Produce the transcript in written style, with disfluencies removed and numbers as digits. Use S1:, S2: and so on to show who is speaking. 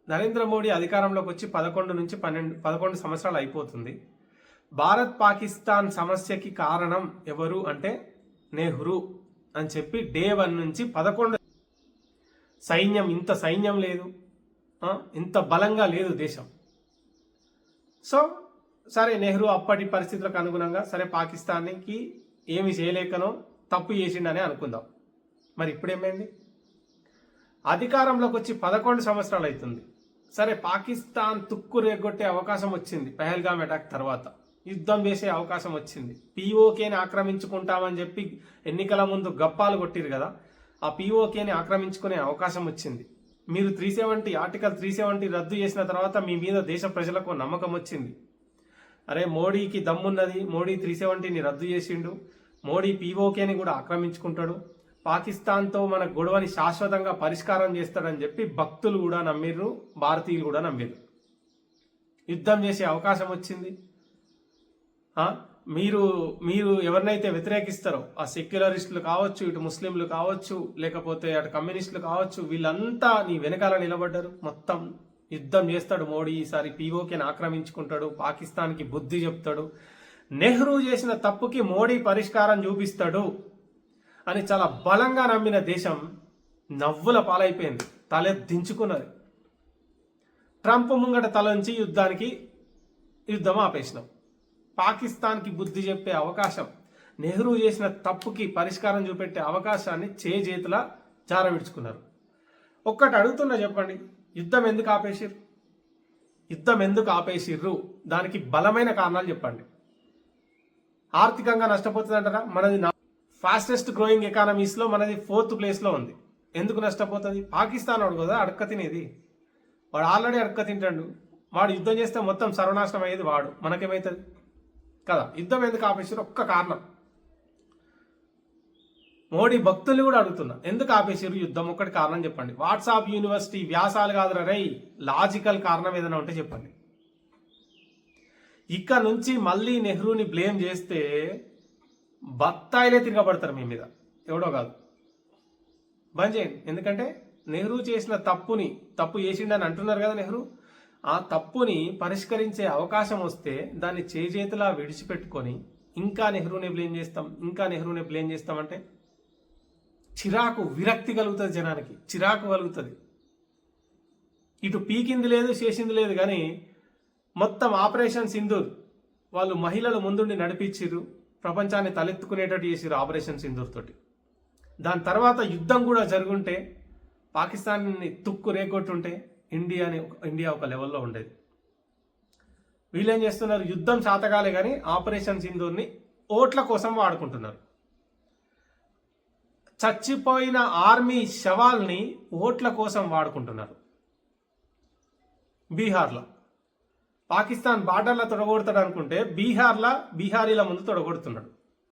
S1: నరేంద్ర మోడీ అధికారంలోకి వచ్చి 11 సంవత్సరాలు అయిపోతుంది. భారత్ పాకిస్తాన్ సమస్యకి కారణం ఎవరు అంటే నెహ్రూ అని చెప్పి డే 1 నుంచి 11 సైన్యం, ఇంత సైన్యం లేదు, ఇంత బలంగా లేదు దేశం. సో సరే, నెహ్రూ అప్పటి పరిస్థితులకు అనుగుణంగా సరే పాకిస్తాన్కి ఏమి చేయలేకనో తప్పు చేసిండని అనుకుందాం. మరి ఇప్పుడేమైంది? అధికారంలోకి వచ్చి 11 సంవత్సరాలు అవుతుంది. సరే, పాకిస్తాన్ తుక్కు రేగొట్టే అవకాశం వచ్చింది. పహల్గామ్ అటాక్ తర్వాత యుద్ధం చేసే అవకాశం వచ్చింది. పీఓకేని ఆక్రమించుకుంటామని చెప్పి ఎన్నికల ముందు గప్పాలు కొట్టిరు కదా, ఆ పీఓకేని ఆక్రమించుకునే అవకాశం వచ్చింది. మీరు ఆర్టికల్ 370 రద్దు చేసిన తర్వాత మీ మీద దేశ ప్రజలకు నమ్మకం వచ్చింది. అరే, మోడీకి దమ్మున్నది, మోడీ 370ని రద్దు చేసిండు, మోడీ పీఓకేని కూడా ఆక్రమించుకుంటాడు, పాకిస్తాన్తో మన గొడవని శాశ్వతంగా పరిష్కారం చేస్తాడని చెప్పి భక్తులు కూడా నమ్మిర్రు, భారతీయులు కూడా నమ్మిర్రు. యుద్ధం చేసే అవకాశం వచ్చింది. మీరు ఎవరినైతే వ్యతిరేకిస్తారో ఆ సెక్యులరిస్టులు కావచ్చు, ఇటు ముస్లింలు కావచ్చు, లేకపోతే అటు కమ్యూనిస్టులు కావచ్చు, వీళ్ళంతా నీ వెనకాల నిలబడ్డారు. మొత్తం యుద్ధం చేస్తాడు మోడీ, ఈసారి పీఓకేని ఆక్రమించుకుంటాడు, పాకిస్తాన్కి బుద్ధి చెప్తాడు, నెహ్రూ చేసిన తప్పుకి మోడీ పరిష్కారం చూపిస్తాడు అని చాలా బలంగా నమ్మిన దేశం నవ్వుల పాలైపోయింది, తలెత్తించుకున్నది. ట్రంప్ ముంగట తలంచి యుద్ధం ఆపేసినాం. పాకిస్తాన్కి బుద్ధి చెప్పే అవకాశం, నెహ్రూ చేసిన తప్పుకి పరిష్కారం చూపెట్టే అవకాశాన్ని చేతుల జారవిడ్చుకున్నారు. ఒక్కటి అడుగుతున్నా, చెప్పండి, యుద్ధం ఎందుకు ఆపేసిర్రు? దానికి బలమైన కారణాలు చెప్పండి. ఆర్థికంగా నష్టపోతుందంటారా? మనది ఫాస్టెస్ట్ గ్రోయింగ్ ఎకానమీస్లో మనది 4th ప్లేస్లో ఉంది. ఎందుకు నష్టపోతుంది? పాకిస్తాన్ వాడు కదా అడక్క తినేది, వాడు ఆల్రెడీ అడక్క తింటాడు. వాడు యుద్ధం చేస్తే మొత్తం సర్వనాశనం అయ్యేది వాడు, మనకేమవుతుంది కదా. యుద్ధం ఎందుకు ఆపేసారు? ఒక్క కారణం. మోడీ భక్తులు కూడా అడుగుతున్నా, ఎందుకు ఆపేసారు యుద్ధం? ఒక్కటి కారణం చెప్పండి. వాట్సాప్ యూనివర్సిటీ వ్యాసాలు కాదురా రై, లాజికల్ కారణం ఏదైనా ఉంటే చెప్పండి. ఇక నుంచి మళ్ళీ నెహ్రూని బ్లేమ్ చేస్తే బత్తాయిలే తిరగబడతారు మీ మీద, ఎవడో కాదు. బంద్ చేయండి. ఎందుకంటే నెహ్రూ చేసిన తప్పు చేసిండని అంటున్నారు కదా నెహ్రూ, ఆ తప్పుని పరిష్కరించే అవకాశం వస్తే దాన్ని చేతులా విడిచిపెట్టుకొని ఇంకా నెహ్రూని బ్లేమ్ చేస్తామంటే చిరాకు, విరక్తి కలుగుతుంది, జనానికి చిరాకు కలుగుతుంది. ఇటు పీకింది లేదు, చేసింది లేదు, కానీ మొత్తం ఆపరేషన్ సింధూర్ వాళ్ళు మహిళలు ముందుండి నడిపించిర్రు, ప్రపంచాన్ని తలెత్తుకునేటట్టు చేసిర్రు ఆపరేషన్ సింధూర్ తోటి. దాని తర్వాత యుద్ధం కూడా జరుగుంటే, పాకిస్తాన్ని తుక్కు రేగొట్టుంటే ఇండియా ఒక లెవెల్లో ఉండేది. వీళ్ళేం చేస్తున్నారు? యుద్ధం శాతకాలే కానీ ఆపరేషన్ సింధూర్ని ఓట్ల కోసం వాడుకుంటున్నారు. చచ్చిపోయిన ఆర్మీ శవాల్ని ఓట్ల కోసం వాడుకుంటున్నారు. బీహార్లో పాకిస్తాన్ బార్డర్లో తొడగొడతాడు అనుకుంటే బీహారీల ముందు తొడగొడుతున్నాడు.